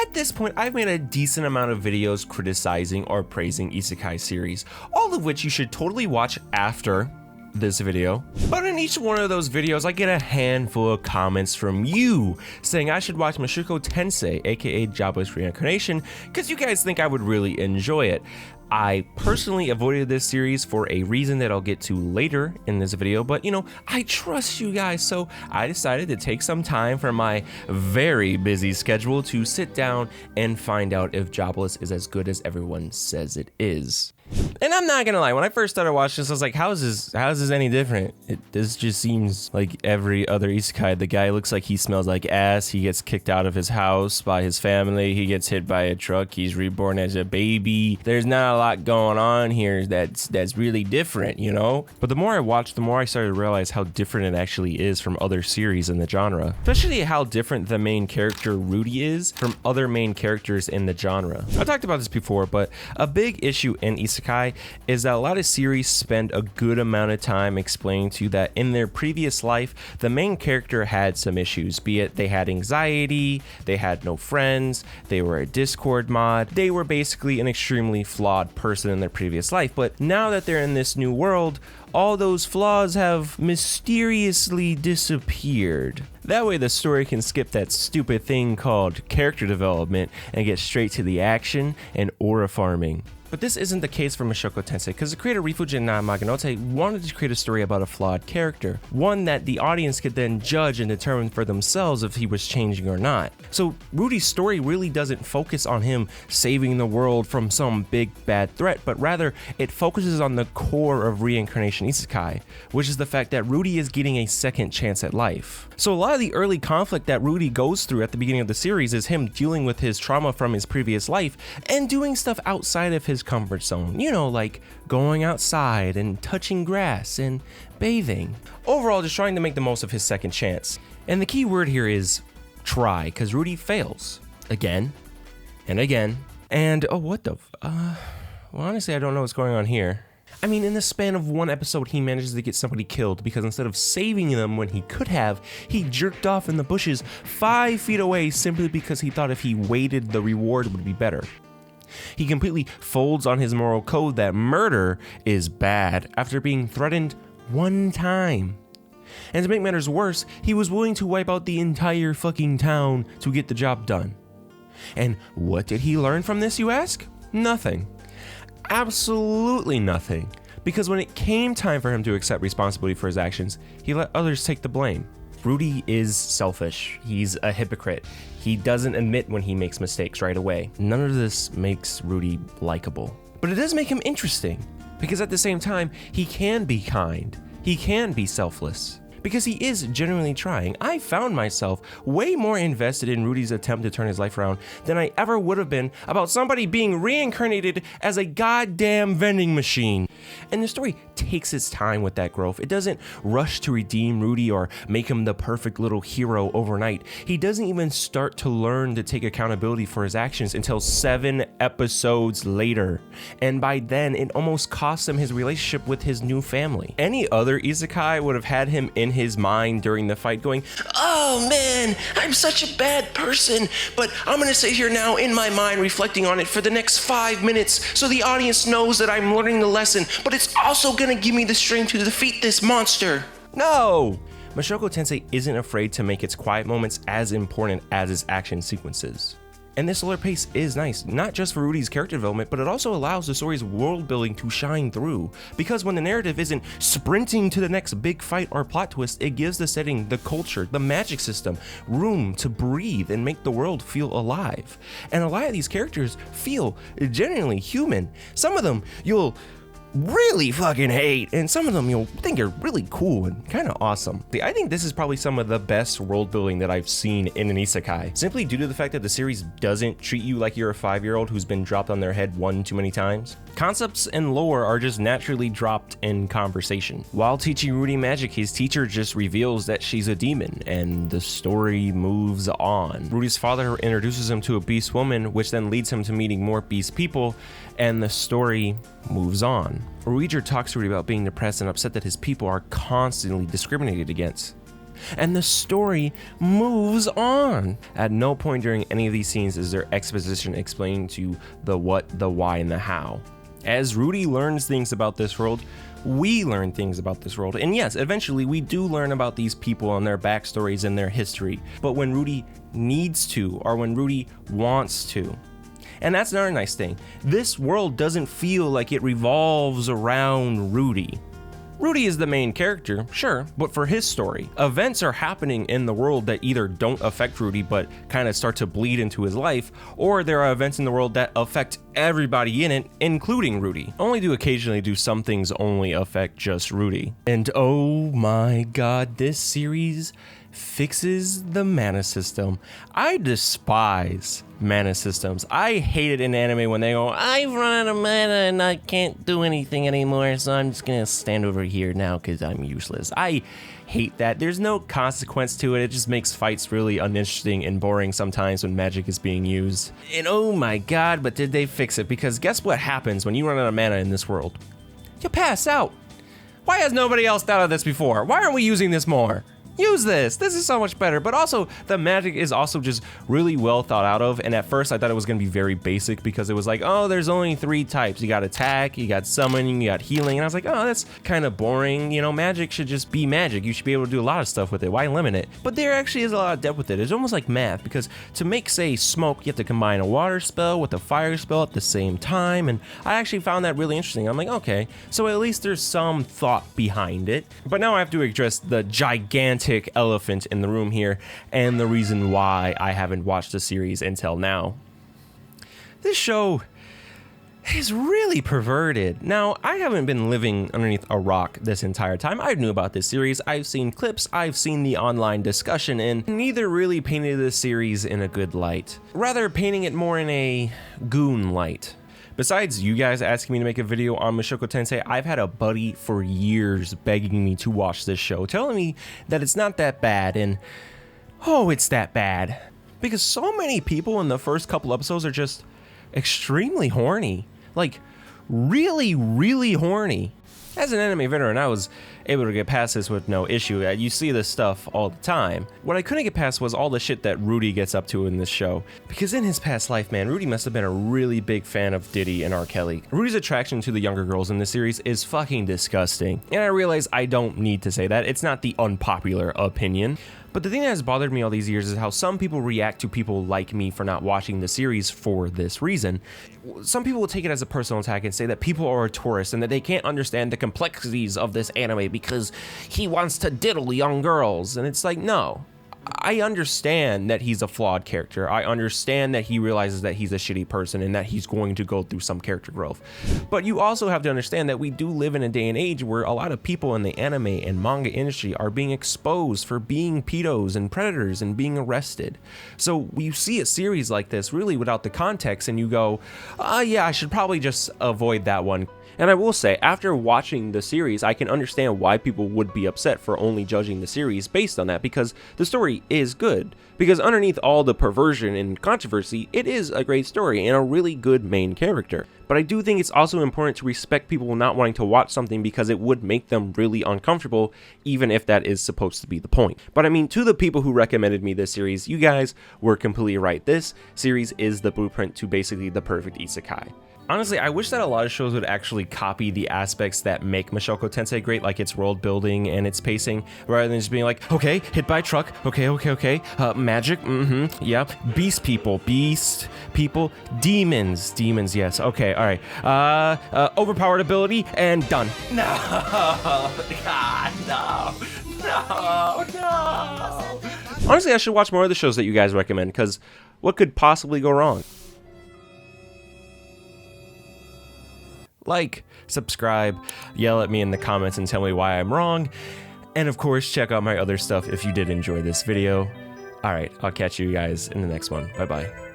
At this point, I've made a decent amount of videos criticizing or praising Isekai series, all of which you should totally watch after this video. But in each one of those videos, I get a handful of comments from you saying I should watch Mushoku Tensei, aka Jobless Reincarnation, because you guys think I would really enjoy it. I personally avoided this series for a reason that I'll get to later in this video, but I trust you guys, so I decided to take some time from my very busy schedule to sit down and find out if Jobless is as good as everyone says it is. And I'm not gonna lie, when I first started watching this, I was like, how is this any different? This just seems like every other isekai. The guy looks like he smells like ass, he gets kicked out of his house by his family, he gets hit by a truck, he's reborn as a baby. There's not a lot going on here that's really different, But the more I watched, the more I started to realize how different it actually is from other series in the genre. Especially how different the main character Rudy is from other main characters in the genre. I talked about this before, but a big issue in isekai is that a lot of series spend a good amount of time explaining to you that in their previous life, the main character had some issues, be it they had anxiety, they had no friends, they were a Discord mod, they were basically an extremely flawed person in their previous life. But now that they're in this new world, all those flaws have mysteriously disappeared. That way the story can skip that stupid thing called character development and get straight to the action and aura farming. But this isn't the case for Mushoku Tensei, because the creator Rifujin Namaganote wanted to create a story about a flawed character, one that the audience could then judge and determine for themselves if he was changing or not. So Rudy's story really doesn't focus on him saving the world from some big bad threat, but rather it focuses on the core of Reincarnation Isekai, which is the fact that Rudy is getting a second chance at life. So a lot of the early conflict that Rudy goes through at the beginning of the series is him dealing with his trauma from his previous life and doing stuff outside of his comfort zone, like going outside and touching grass and bathing. Overall, just trying to make the most of his second chance. And the key word here is try, because Rudy fails again and again. And well, honestly, I don't know what's going on here. I mean, in the span of one episode, he manages to get somebody killed because instead of saving them when he could have, he jerked off in the bushes 5 feet away simply because he thought if he waited, the reward would be better. He completely folds on his moral code that murder is bad after being threatened one time. And to make matters worse, he was willing to wipe out the entire fucking town to get the job done. And what did he learn from this, you ask? Nothing. Absolutely nothing. Because when it came time for him to accept responsibility for his actions, he let others take the blame. Rudy is selfish. He's a hypocrite. He doesn't admit when he makes mistakes right away. None of this makes Rudy likable. But it does make him interesting, because at the same time, he can be kind. He can be selfless. Because he is genuinely trying. I found myself way more invested in Rudy's attempt to turn his life around than I ever would have been about somebody being reincarnated as a goddamn vending machine. And the story takes its time with that growth. It doesn't rush to redeem Rudy or make him the perfect little hero overnight. He doesn't even start to learn to take accountability for his actions until 7 episodes later. And by then, it almost costs him his relationship with his new family. Any other isekai would have had him in his mind during the fight going, "Oh man, I'm such a bad person, but I'm gonna sit here now in my mind reflecting on it for the next 5 minutes so the audience knows that I'm learning the lesson, but it's also gonna give me the strength to defeat this monster." No! Mushoku Tensei isn't afraid to make its quiet moments as important as its action sequences. And this slower pace is nice, not just for Rudy's character development, but it also allows the story's world building to shine through. Because when the narrative isn't sprinting to the next big fight or plot twist, it gives the setting, the culture, the magic system, room to breathe and make the world feel alive. And a lot of these characters feel genuinely human. Some of them you'll really fucking hate, and some of them you'll think are really cool and kind of awesome. I think this is probably some of the best world building that I've seen in an isekai, simply due to the fact that the series doesn't treat you like you're a 5-year-old who's been dropped on their head one too many times. Concepts and lore are just naturally dropped in conversation. While teaching Rudy magic, his teacher just reveals that she's a demon, and the story moves on. Rudy's father introduces him to a beast woman, which then leads him to meeting more beast people, and the story moves on. Ruiger talks to Rudy about being depressed and upset that his people are constantly discriminated against. and the story moves on. At no point during any of these scenes is there exposition explaining to you the what, the why, and the how. As Rudy learns things about this world, we learn things about this world. And yes, eventually we do learn about these people and their backstories and their history. But when Rudy needs to, or when Rudy wants to. And that's another nice thing. This world doesn't feel like it revolves around Rudy. Rudy is the main character, sure, but for his story, events are happening in the world that either don't affect Rudy but kind of start to bleed into his life, or there are events in the world that affect everybody in it, including Rudy. Only do occasionally do some things only affect just Rudy. And oh my god, this series fixes the mana system. I despise mana systems. I hate it in anime when they go, I've run out of mana and I can't do anything anymore, so I'm just gonna stand over here now because I'm useless. I hate that. There's no consequence to it. It just makes fights really uninteresting and boring sometimes when magic is being used. And oh my god, but did they fix it? Because guess what happens when you run out of mana in this world? You pass out. Why has nobody else thought of this before? Why aren't we using this more? Use this. This is so much better. But also, the magic is also just really well thought out of. And at first, I thought it was going to be very basic because it was like, oh, there's only 3 types. You got attack, you got summoning, you got healing. And I was like, oh, that's kind of boring. You know, magic should just be magic. You should be able to do a lot of stuff with it. Why limit it? But there actually is a lot of depth with it. It's almost like math because to make, say, smoke, you have to combine a water spell with a fire spell at the same time. And I actually found that really interesting. I'm like, okay, so at least there's some thought behind it. But now I have to address the gigantic elephant in the room here and the reason why I haven't watched the series until now. This show is really perverted. Now, I haven't been living underneath a rock this entire time. I knew about this series. I've seen clips, I've seen the online discussion, and neither really painted this series in a good light. Rather, painting it more in a goon light. Besides you guys asking me to make a video on Mushoku Tensei, I've had a buddy for years begging me to watch this show, telling me that it's not that bad, and oh, it's that bad. Because so many people in the first couple episodes are just extremely horny. Like, really, really horny. As an anime veteran, I was able to get past this with no issue. You see this stuff all the time. What I couldn't get past was all the shit that Rudy gets up to in this show. Because in his past life, man, Rudy must have been a really big fan of Diddy and R. Kelly. Rudy's attraction to the younger girls in this series is fucking disgusting. And I realize I don't need to say that. It's not the unpopular opinion. But the thing that has bothered me all these years is how some people react to people like me for not watching the series for this reason. Some people will take it as a personal attack and say that people are a tourist and that they can't understand the complexities of this anime because he wants to diddle young girls. And it's like, no. I understand that he's a flawed character. I understand that he realizes that he's a shitty person and that he's going to go through some character growth. But you also have to understand that we do live in a day and age where a lot of people in the anime and manga industry are being exposed for being pedos and predators and being arrested. So you see a series like this really without the context and you go, yeah, I should probably just avoid that one. And I will say, after watching the series, I can understand why people would be upset for only judging the series based on that, because the story is good. Because underneath all the perversion and controversy, it is a great story and a really good main character. But I do think it's also important to respect people not wanting to watch something because it would make them really uncomfortable, even if that is supposed to be the point. But I mean, to the people who recommended me this series, you guys were completely right. This series is the blueprint to basically the perfect isekai. Honestly, I wish that a lot of shows would actually copy the aspects that make Mushoku Tensei great, like its world building and its pacing, rather than just being like, okay, hit by truck, okay, magic, yeah, beast people, demons, yes, okay, all right, overpowered ability, and done. No, God, no. Honestly, I should watch more of the shows that you guys recommend, because what could possibly go wrong? Like, subscribe, yell at me in the comments and tell me why I'm wrong, and of course check out my other stuff if you did enjoy this video. Alright, I'll catch you guys in the next one. Bye bye.